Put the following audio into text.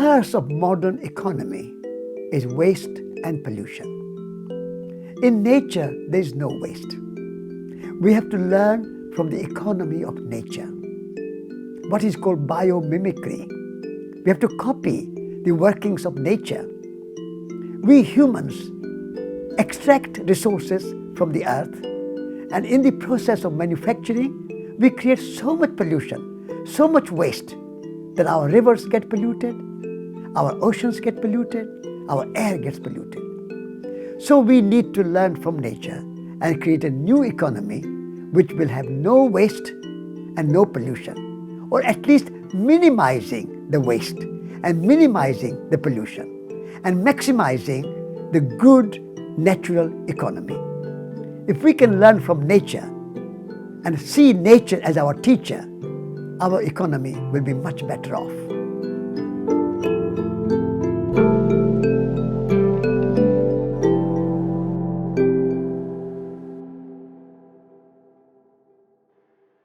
curse of modern economy is waste and pollution. In nature, there is no waste. We have to learn from the economy of nature, what is called biomimicry. We have to copy the workings of nature. We humans extract resources from the earth, and in the process of manufacturing, we create so much pollution, so much waste, that our rivers get polluted, our oceans get polluted, our air gets polluted. So we need to learn from nature and create a new economy which will have no waste and no pollution, or at least minimizing the waste and minimizing the pollution and maximizing the good natural economy. If we can learn from nature and see nature as our teacher, our economy will be much better off.